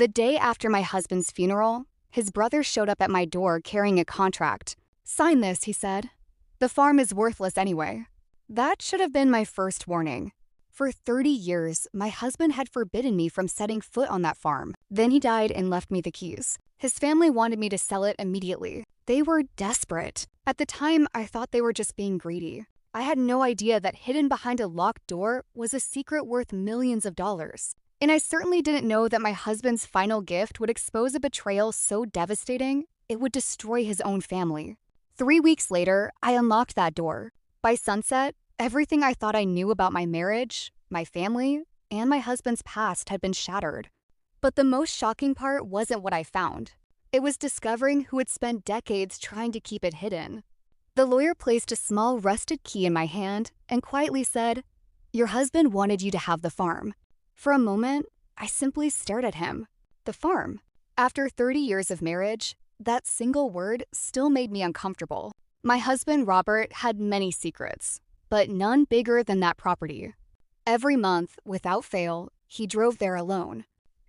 The day after my husband's funeral, his brother showed up at my door carrying a contract. "Sign this," he said. "The farm is worthless anyway." That should have been my first warning. For 30 years, my husband had forbidden me from setting foot on that farm. Then he died and left me the keys. His family wanted me to sell it immediately. They were desperate. At the time, I thought they were just being greedy. I had no idea that hidden behind a locked door was a secret worth millions of dollars. And I certainly didn't know that my husband's final gift would expose a betrayal so devastating, it would destroy his own family. 3 weeks later, I unlocked that door. By sunset, everything I thought I knew about my marriage, my family, and my husband's past had been shattered. But the most shocking part wasn't what I found. It was discovering who had spent decades trying to keep it hidden. The lawyer placed a small rusted key in my hand and quietly said, "Your husband wanted you to have the farm." For a moment, I simply stared at him. The farm. After 30 years of marriage, that single word still made me uncomfortable. My husband, Robert, had many secrets, but none bigger than that property. Every month, without fail, he drove there alone.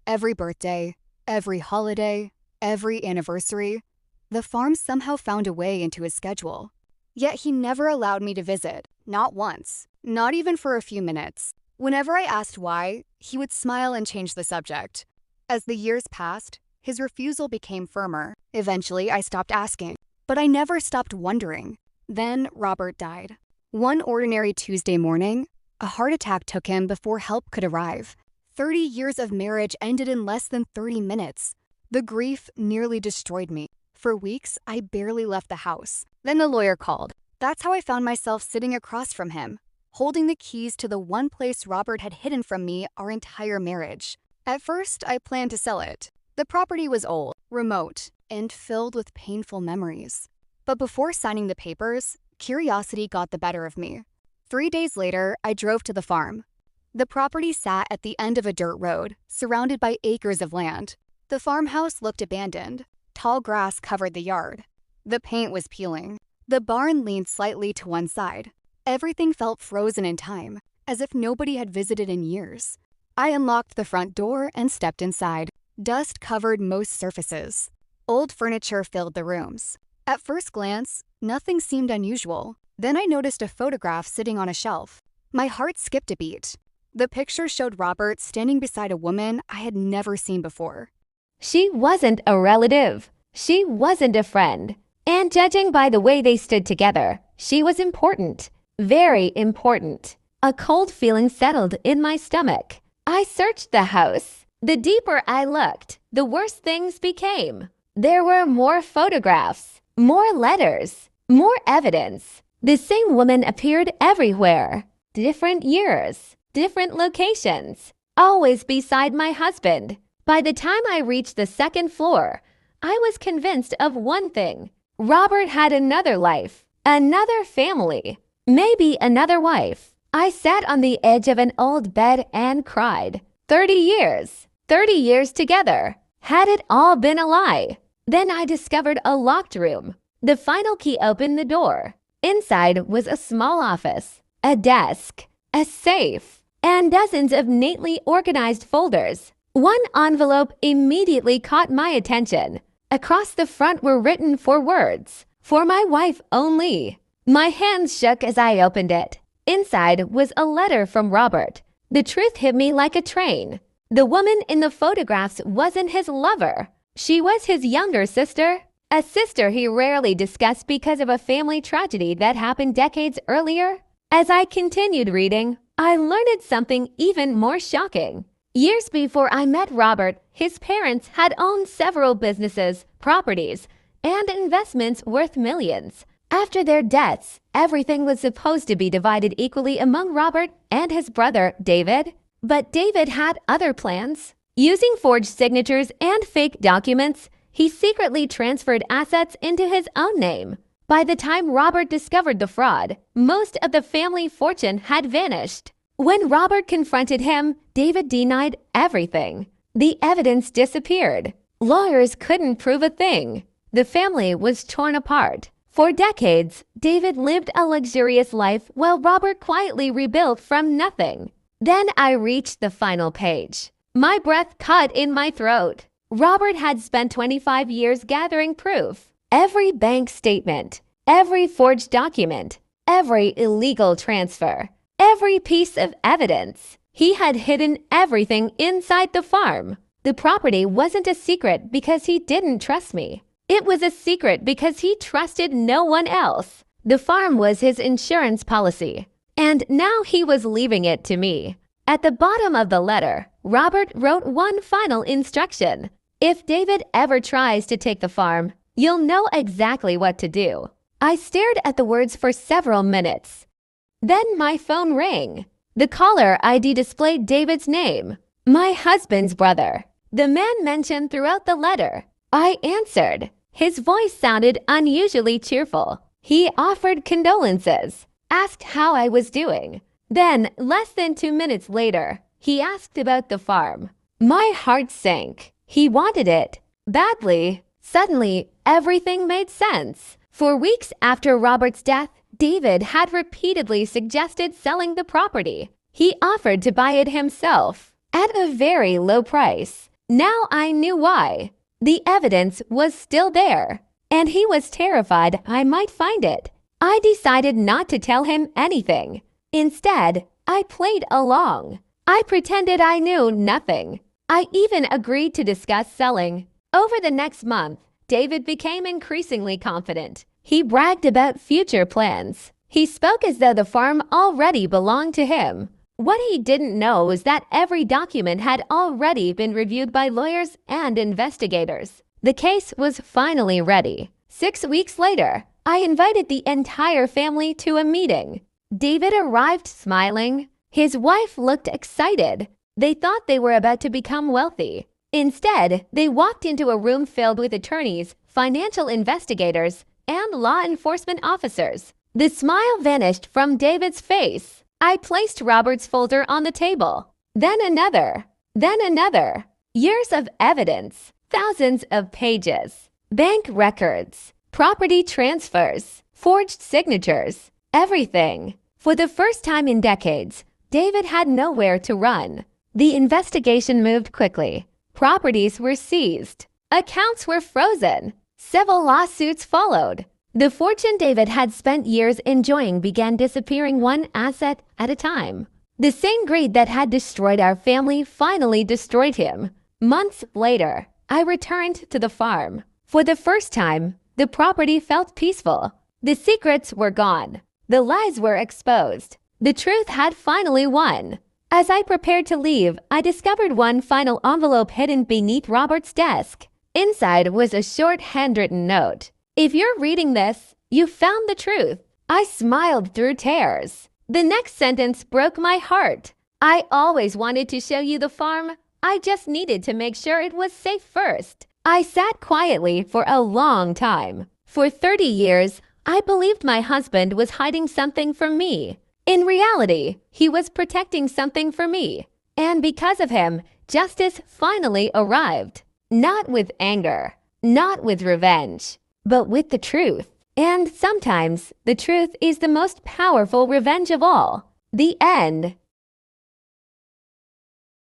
Every birthday, every holiday, every anniversary, the farm somehow found a way into his schedule. Yet he never allowed me to visit, not once, not even for a few minutes. Whenever I asked why, he would smile and change the subject. As the years passed, his refusal became firmer. Eventually, I stopped asking, but I never stopped wondering. Then Robert died. One ordinary Tuesday morning, a heart attack took him before help could arrive. 30 years of marriage ended in less than 30 minutes. The grief nearly destroyed me. For weeks, I barely left the house. Then the lawyer called. That's how I found myself sitting across from him, holding the keys to the one place Robert had hidden from me our entire marriage. At first, I planned to sell it. The property was old, remote, and filled with painful memories. But before signing the papers, curiosity got the better of me. 3 days later, I drove to the farm. The property sat at the end of a dirt road, surrounded by acres of land. The farmhouse looked abandoned. Tall grass covered the yard. The paint was peeling. The barn leaned slightly to one side. Everything felt frozen in time, as if nobody had visited in years. I unlocked the front door and stepped inside. Dust covered most surfaces. Old furniture filled the rooms. At first glance, nothing seemed unusual. Then I noticed a photograph sitting on a shelf. My heart skipped a beat. The picture showed Robert standing beside a woman I had never seen before. She wasn't a relative. She wasn't a friend. And judging by the way they stood together, she was important. Very important. A cold feeling settled in my stomach. I searched the house. The deeper I looked, the worse things became. There were more photographs, more letters, more evidence. The same woman appeared everywhere. Different years, different locations, always beside my husband. By the time I reached the second floor, I was convinced of one thing. Robert had another life, another family, maybe another wife. I sat on the edge of an old bed and cried. 30 years. 30 years together. Had it all been a lie? Then I discovered a locked room. The final key opened the door. Inside was a small office, a desk, a safe, and dozens of neatly organized folders. One envelope immediately caught my attention. Across the front were written 4 words, "For my wife only." My hands shook as I opened it. Inside was a letter from Robert. The truth hit me like a train. The woman in the photographs wasn't his lover. She was his younger sister, a sister he rarely discussed because of a family tragedy that happened decades earlier. As I continued reading, I learned something even more shocking. Years before I met Robert, his parents had owned several businesses, properties, and investments worth millions. After their deaths, everything was supposed to be divided equally among Robert and his brother, David. But David had other plans. Using forged signatures and fake documents, he secretly transferred assets into his own name. By the time Robert discovered the fraud, most of the family fortune had vanished. When Robert confronted him, David denied everything. The evidence disappeared. Lawyers couldn't prove a thing. The family was torn apart. For decades, David lived a luxurious life while Robert quietly rebuilt from nothing. Then I reached the final page. My breath caught in my throat. Robert had spent 25 years gathering proof. Every bank statement, every forged document, every illegal transfer, every piece of evidence. He had hidden everything inside the farm. The property wasn't a secret because he didn't trust me. It was a secret because he trusted no one else. The farm was his insurance policy, and now he was leaving it to me. At the bottom of the letter, Robert wrote one final instruction. If David ever tries to take the farm, you'll know exactly what to do. I stared at the words for several minutes. Then my phone rang. The caller ID displayed David's name, my husband's brother, the man mentioned throughout the letter. I answered. His voice sounded unusually cheerful. He offered condolences, asked how I was doing. Then, less than 2 minutes later, he asked about the farm. My heart sank. He wanted it badly. Suddenly, everything made sense. For weeks after Robert's death, David had repeatedly suggested selling the property. He offered to buy it himself at a very low price. Now I knew why. The evidence was still there, and he was terrified I might find it. I decided not to tell him anything. Instead, I played along. I pretended I knew nothing. I even agreed to discuss selling. Over the next month, David became increasingly confident. He bragged about future plans. He spoke as though the farm already belonged to him. What he didn't know was that every document had already been reviewed by lawyers and investigators. The case was finally ready. 6 weeks later, I invited the entire family to a meeting. David arrived smiling. His wife looked excited. They thought they were about to become wealthy. Instead, they walked into a room filled with attorneys, financial investigators, and law enforcement officers. The smile vanished from David's face. I placed Robert's folder on the table. Then another. Then another. Years of evidence. Thousands of pages. Bank records. Property transfers. Forged signatures. Everything. For the first time in decades, David had nowhere to run. The investigation moved quickly. Properties were seized. Accounts were frozen. Civil lawsuits followed. The fortune David had spent years enjoying began disappearing one asset at a time. The same greed that had destroyed our family finally destroyed him. Months later, I returned to the farm. For the first time, the property felt peaceful. The secrets were gone. The lies were exposed. The truth had finally won. As I prepared to leave, I discovered one final envelope hidden beneath Robert's desk. Inside was a short handwritten note. If you're reading this, you found the truth. I smiled through tears. The next sentence broke my heart. I always wanted to show you the farm. I just needed to make sure it was safe first. I sat quietly for a long time. For 30 years, I believed my husband was hiding something from me. In reality, he was protecting something for me. And because of him, justice finally arrived. Not with anger, not with revenge, but with the truth. And sometimes, the truth is the most powerful revenge of all. The end.